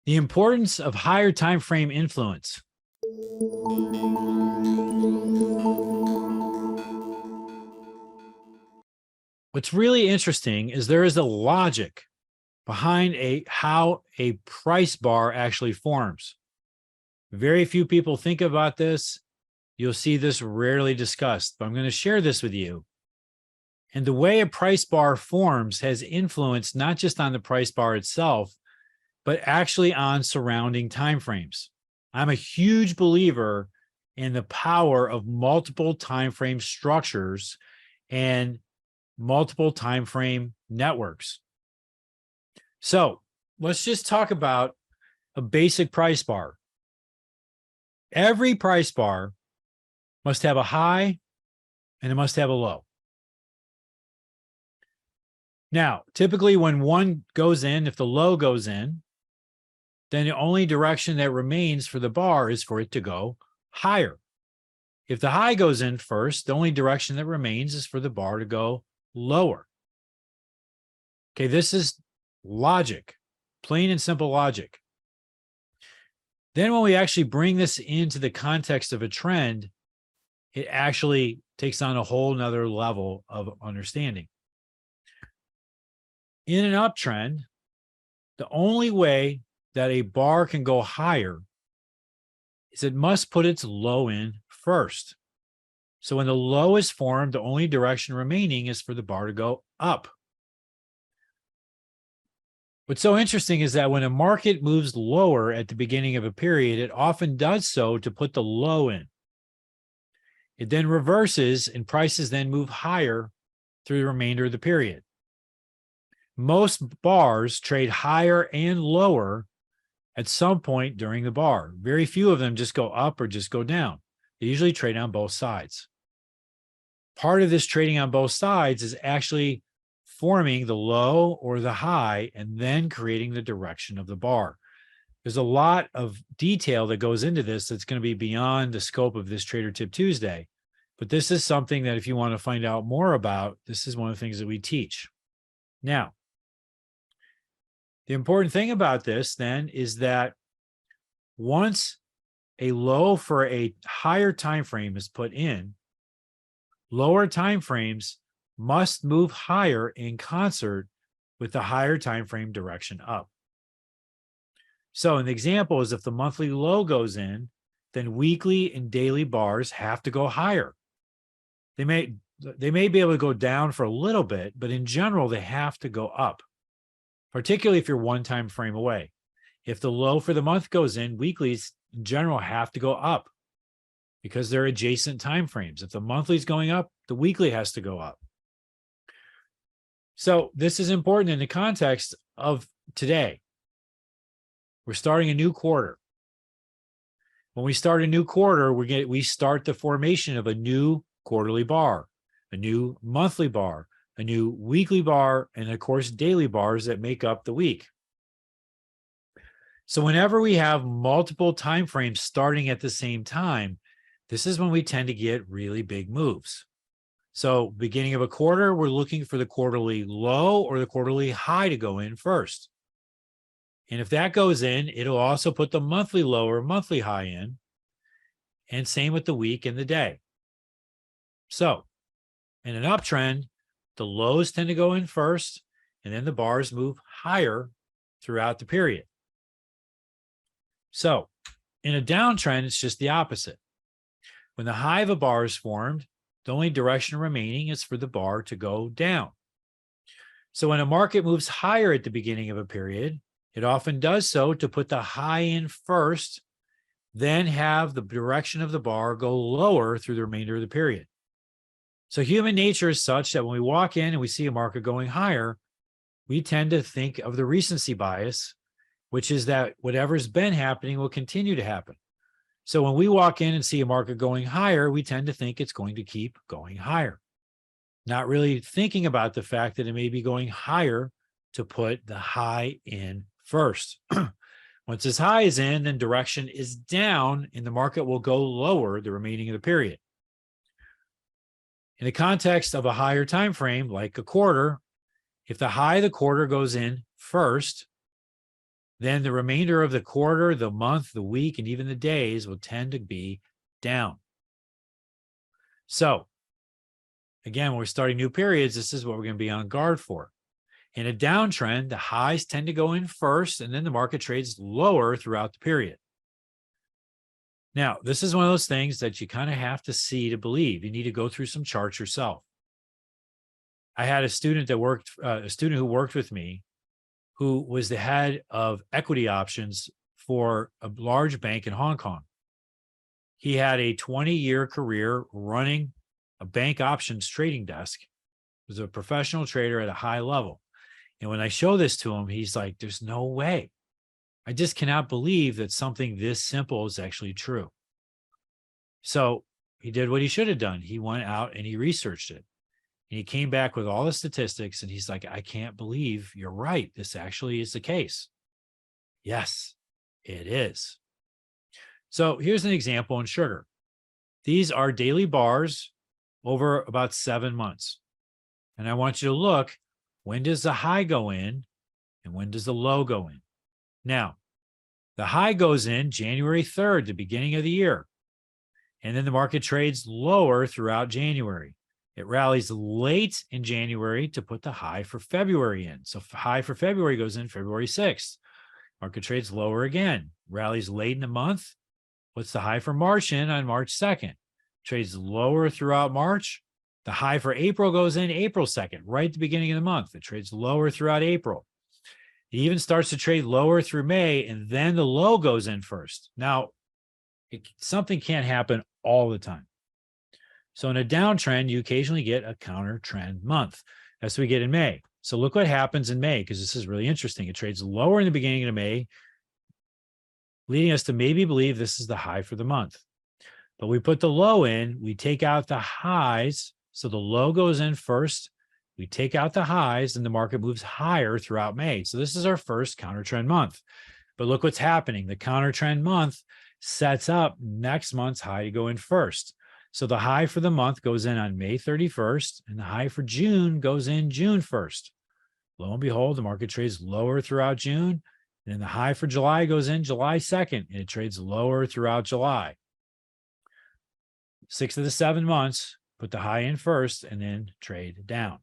The importance of higher time frame influence. What's really interesting is there is a logic behind how a price bar actually forms. Very few people think about this. You'll see this rarely discussed, but I'm going to share this with you. And the way a price bar forms has influence not just on the price bar itself, but actually on surrounding timeframes. I'm a huge believer in the power of multiple timeframe structures and multiple timeframe networks. So let's just talk about a basic price bar. Every price bar must have a high and it must have a low. Now, typically when one goes in, if the low goes in, then the only direction that remains for the bar is for it to go higher. If the high goes in first, the only direction that remains is for the bar to go lower. Okay, this is logic, plain and simple logic. Then when we actually bring this into the context of a trend, it actually takes on a whole nother level of understanding. In an uptrend, the only way that a bar can go higher is it must put its low in first. So when the low is formed, the only direction remaining is for the bar to go up. What's so interesting is that when a market moves lower at the beginning of a period, it often does so to put the low in. It then reverses and prices then move higher through the remainder of the period. Most bars trade higher and lower at some point during the bar. Very few of them just go up or just go down. They usually trade on both sides. Part of this trading on both sides is actually forming the low or the high and then creating the direction of the bar. There's a lot of detail that goes into this that's going to be beyond the scope of this Trader Tip Tuesday. But this is something that if you want to find out more about, this is one of the things that we teach. Now, the important thing about this then is that once a low for a higher time frame is put in, lower time frames must move higher in concert with the higher time frame direction up. So an example is if the monthly low goes in, then weekly and daily bars have to go higher. They may be able to go down for a little bit, but in general, they have to go up, particularly if you're one time frame away. If the low for the month goes in, weeklies in general have to go up because they're adjacent time frames. If the monthly is going up, the weekly has to go up. So this is important in the context of today. We're starting a new quarter. When we start a new quarter, we start the formation of a new quarterly bar, a new monthly bar, a new weekly bar, and of course, daily bars that make up the week. So whenever we have multiple time frames starting at the same time, this is when we tend to get really big moves. So beginning of a quarter, we're looking for the quarterly low or the quarterly high to go in first. And if that goes in, it'll also put the monthly low or monthly high in, and same with the week and the day. So in an uptrend, the lows tend to go in first, and then the bars move higher throughout the period. So in a downtrend, it's just the opposite. When the high of a bar is formed, the only direction remaining is for the bar to go down. So when a market moves higher at the beginning of a period, it often does so to put the high in first, then have the direction of the bar go lower through the remainder of the period. So human nature is such that when we walk in and we see a market going higher, we tend to think of the recency bias, which is that whatever's been happening will continue to happen. So when we walk in and see a market going higher, we tend to think it's going to keep going higher, not really thinking about the fact that it may be going higher to put the high in first. Once this high is in, then direction is down and the market will go lower the remaining of the period. In the context of a higher time frame, like a quarter, if the high of the quarter goes in first, then the remainder of the quarter, the month, the week, and even the days will tend to be down. So again, when we're starting new periods, this is what we're going to be on guard for. In a downtrend, the highs tend to go in first, and then the market trades lower throughout the period. Now, this is one of those things that you kind of have to see to believe. You need to go through some charts yourself. I had a student who worked with me, who was the head of equity options for a large bank in Hong Kong. He had a 20-year career running a bank options trading desk. He was a professional trader at a high level. And when I show this to him, he's like, there's no way. I just cannot believe that something this simple is actually true. So he did what he should have done. He went out and he researched it. And he came back with all the statistics, and he's like, I can't believe you're right. This actually is the case. Yes, it is. So here's an example in sugar. These are daily bars over about 7 months. And I want you to look, when does the high go in and when does the low go in? Now, the high goes in January 3rd, the beginning of the year. And then the market trades lower throughout January. It rallies late in January to put the high for February in. So high for February goes in February 6th. Market trades lower again, rallies late in the month, puts the high for March in on March 2nd. Trades lower throughout March. The high for April goes in April 2nd, right at the beginning of the month. It trades lower throughout April. It even starts to trade lower through May, and then the low goes in first. Now, something can't happen all the time. So in a downtrend, you occasionally get a counter trend month. That's what we get in May. So look what happens in May, because this is really interesting. It trades lower in the beginning of May, leading us to maybe believe this is the high for the month. But we put the low in, we take out the highs. So the low goes in first. We take out the highs, and the market moves higher throughout May. So this is our first counter trend month. But look what's happening. The counter trend month sets up next month's high to go in first. So the high for the month goes in on May 31st, and the high for June goes in June 1st. Lo and behold, the market trades lower throughout June, and then the high for July goes in July 2nd, and it trades lower throughout July. 6 of the 7 months, put the high in first, and then trade down.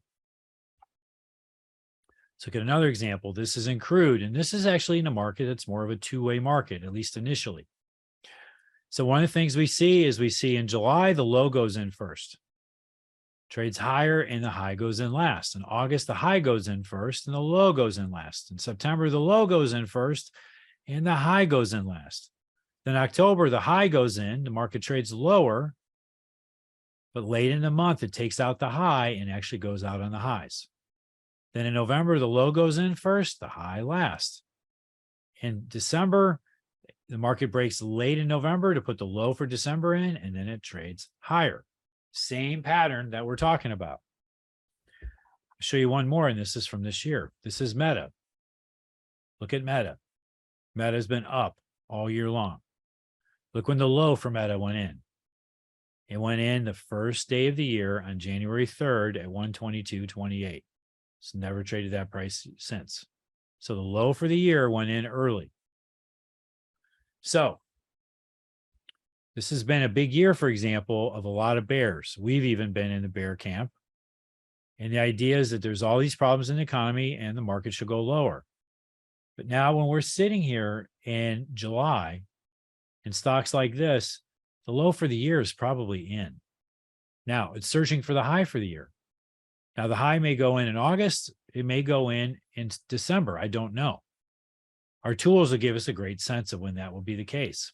Let's look at another example. This is in crude, and this is actually in a market that's more of a two-way market, at least initially. So one of the things we see is in July, the low goes in first. Trades higher, and the high goes in last. In August, the high goes in first, and the low goes in last. In September, the low goes in first, and the high goes in last. Then October, the high goes in. The market trades lower, but late in the month, it takes out the high and actually goes out on the highs. Then in November, the low goes in first, the high last. In December, the market breaks late in November to put the low for December in, and then it trades higher. Same pattern that we're talking about. I'll show you one more, and this is from this year. This is Meta. Look at Meta. Meta has been up all year long. Look when the low for Meta went in. It went in the first day of the year on January 3rd at 122.28. It's never traded that price since. So the low for the year went in early. So this has been a big year, for example, of a lot of bears. We've even been in the bear camp. And the idea is that there's all these problems in the economy and the market should go lower. But now when we're sitting here in July in stocks like this, the low for the year is probably in. Now it's searching for the high for the year. Now the high may go in August. It may go in December. I don't know. Our tools will give us a great sense of when that will be the case.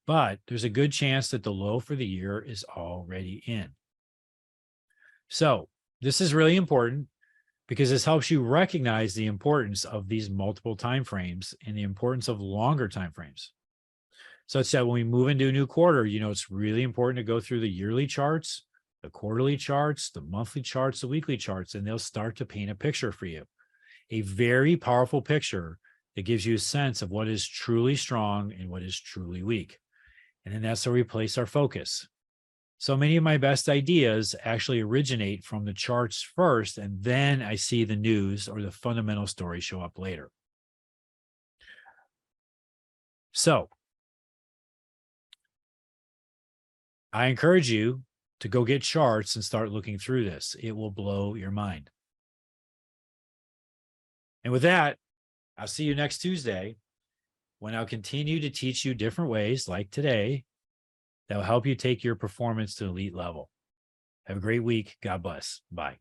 But there's a good chance that the low for the year is already in. So this is really important because this helps you recognize the importance of these multiple time frames and the importance of longer time frames. Such that when we move into a new quarter, it's really important to go through the yearly charts, the quarterly charts, the monthly charts, the weekly charts, and they'll start to paint a picture for you. A very powerful picture that gives you a sense of what is truly strong and what is truly weak. And then that's where we place our focus. So many of my best ideas actually originate from the charts first, and then I see the news or the fundamental story show up later. So I encourage you to go get charts and start looking through this. It will blow your mind. And with that, I'll see you next Tuesday when I'll continue to teach you different ways, like today, that will help you take your performance to elite level. Have a great week. God bless. Bye.